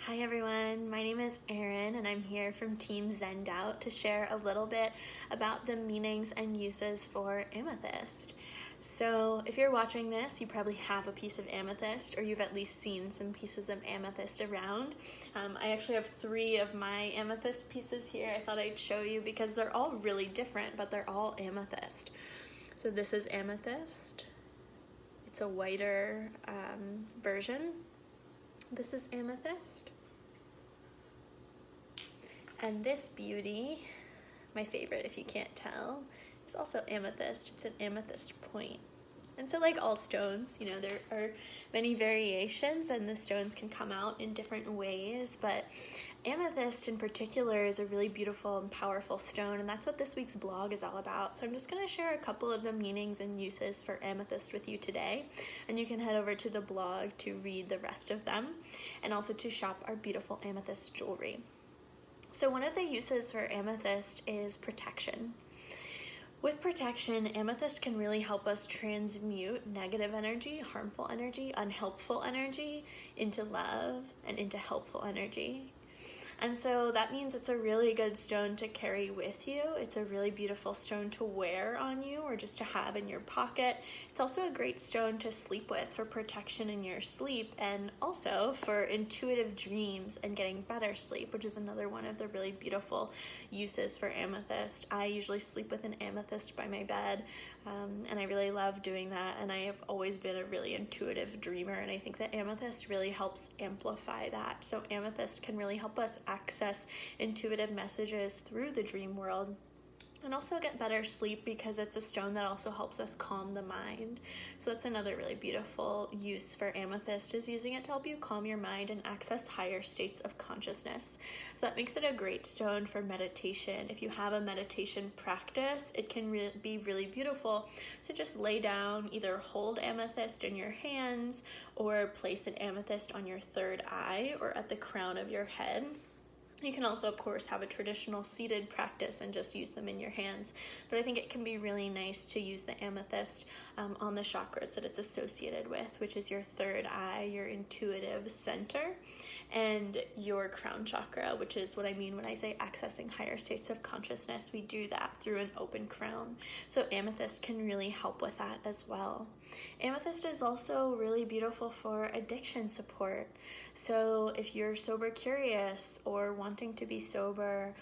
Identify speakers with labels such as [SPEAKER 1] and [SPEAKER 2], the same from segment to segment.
[SPEAKER 1] Hi everyone, my name is Erin and I'm here from Team Zenned Out to share a little bit about the meanings and uses for amethyst. So if you're watching this, you probably have a piece of amethyst or you've at least seen some pieces of amethyst around. I actually have 3 of my amethyst pieces here. I thought I'd show you because they're all really different, but they're all amethyst. So this is amethyst. It's a whiter version. This is amethyst. And this beauty, my favorite if you can't tell, is also amethyst. It's an amethyst point. And so like all stones, you know, there are many variations and the stones can come out in different ways, but amethyst in particular is a really beautiful and powerful stone, and that's what this week's blog is all about. So I'm just going to share a couple of the meanings and uses for amethyst with you today, and you can head over to the blog to read the rest of them and also to shop our beautiful amethyst jewelry. So one of the uses for amethyst is protection. With protection, amethyst can really help us transmute negative energy, harmful energy, unhelpful energy into love and into helpful energy. And so that means it's a really good stone to carry with you. It's a really beautiful stone to wear on you or just to have in your pocket. It's also a great stone to sleep with for protection in your sleep and also for intuitive dreams and getting better sleep, which is another one of the really beautiful uses for amethyst. I usually sleep with an amethyst by my bed, and I really love doing that, and I have always been a really intuitive dreamer, and I think that amethyst really helps amplify that. So amethyst can really help us access intuitive messages through the dream world and also get better sleep because it's a stone that also helps us calm the mind. So that's another really beautiful use for amethyst, is using it to help you calm your mind and access higher states of consciousness. So that makes it a great stone for meditation. If you have a meditation practice, it can be really beautiful. So just lay down, either hold amethyst in your hands or place an amethyst on your third eye or at the crown of your head. You can also, of course, have a traditional seated practice and just use them in your hands. But I think it can be really nice to use the amethyst on the chakras that it's associated with, which is your third eye, your intuitive center, and your crown chakra, which is what I mean when I say accessing higher states of consciousness. We do that through an open crown. So amethyst can really help with that as well. Amethyst is also really beautiful for addiction support. So if you're sober curious or wanting to be sober,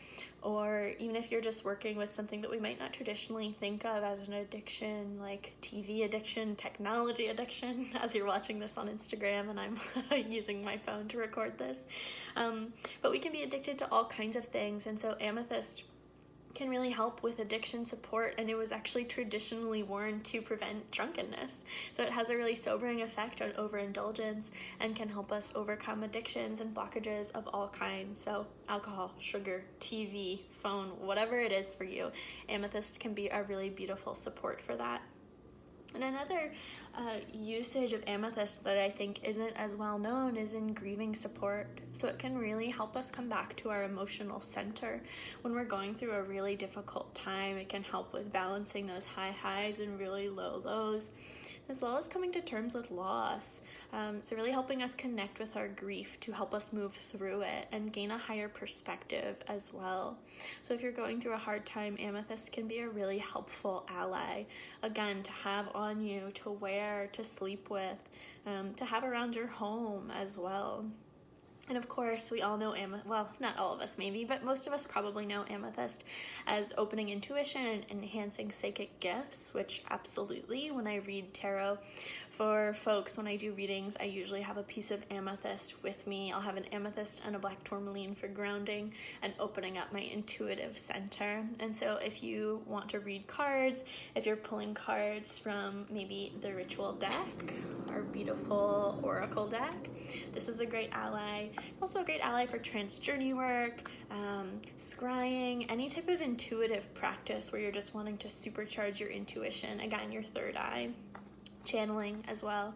[SPEAKER 1] or even if you're just working with something that we might not traditionally think of as an addiction, like TV addiction, technology addiction, as you're watching this on Instagram and I'm using my phone to record this. But we can be addicted to all kinds of things, and so amethyst can really help with addiction support, and it was actually traditionally worn to prevent drunkenness. So it has a really sobering effect on overindulgence and can help us overcome addictions and blockages of all kinds. So alcohol, sugar, TV, phone, whatever it is for you, amethyst can be a really beautiful support for that. And another usage of amethyst that I think isn't as well known is in grieving support. So it can really help us come back to our emotional center. When we're going through a really difficult time, it can help with balancing those high highs and really low lows, as well as coming to terms with loss. So really helping us connect with our grief to help us move through it and gain a higher perspective as well. So if you're going through a hard time, amethyst can be a really helpful ally, again, to have on you, to wear, to sleep with, to have around your home as well. And of course, we all know well, not all of us maybe, but most of us probably know amethyst as opening intuition and enhancing psychic gifts, which absolutely, when I read tarot for folks, when I do readings, I usually have a piece of amethyst with me. I'll have an amethyst and a black tourmaline for grounding and opening up my intuitive center. And so if you want to read cards, if you're pulling cards from maybe the ritual deck, our beautiful oracle deck, this is a great ally. It's also a great ally for trance journey work, scrying, any type of intuitive practice where you're just wanting to supercharge your intuition, again, your third eye. Channeling as well.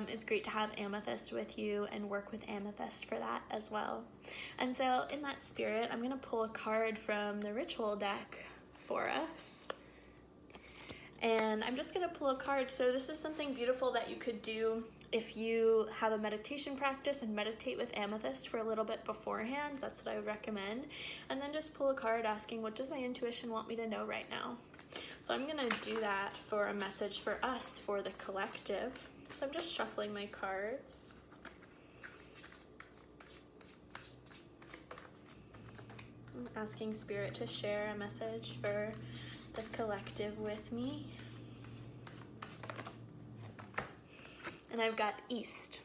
[SPEAKER 1] It's great to have amethyst with you and work with amethyst for that as well. And so in that spirit, I'm going to pull a card from the ritual deck for us. And I'm just going to pull a card. So this is something beautiful that you could do If you have a meditation practice, and meditate with amethyst for a little bit beforehand, that's what I would recommend. And then just pull a card asking, what does my intuition want me to know right now? So I'm gonna do that for a message for us, for the collective. So I'm just shuffling my cards. I'm asking Spirit to share a message for the collective with me. And I've got East.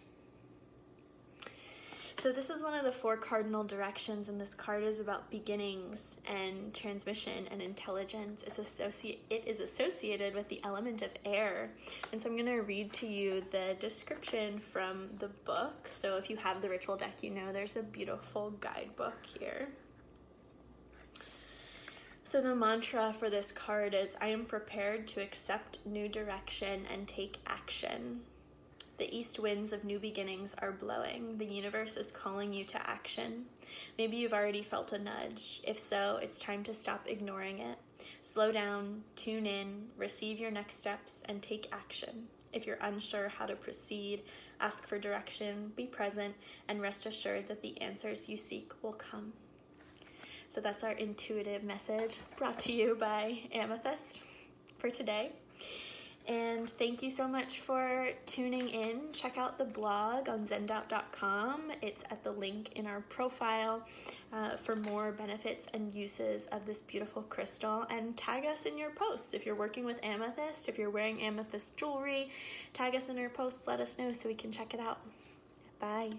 [SPEAKER 1] So this is one of the 4 cardinal directions, and this card is about beginnings and transmission and intelligence. It is associated with the element of air. And so I'm going to read to you the description from the book. So if you have the ritual deck, you know there's a beautiful guidebook here. So the mantra for this card is, I am prepared to accept new direction and take action. The east winds of new beginnings are blowing. The universe is calling you to action. Maybe you've already felt a nudge. If so, it's time to stop ignoring it. Slow down, tune in, receive your next steps, and take action. If you're unsure how to proceed, ask for direction, be present, and rest assured that the answers you seek will come. So that's our intuitive message brought to you by Amethyst for today. And thank you so much for tuning in. Check out the blog on zennedout.com. It's at the link in our profile for more benefits and uses of this beautiful crystal. And tag us in your posts. If you're working with amethyst, if you're wearing amethyst jewelry, tag us in your posts. Let us know so we can check it out. Bye.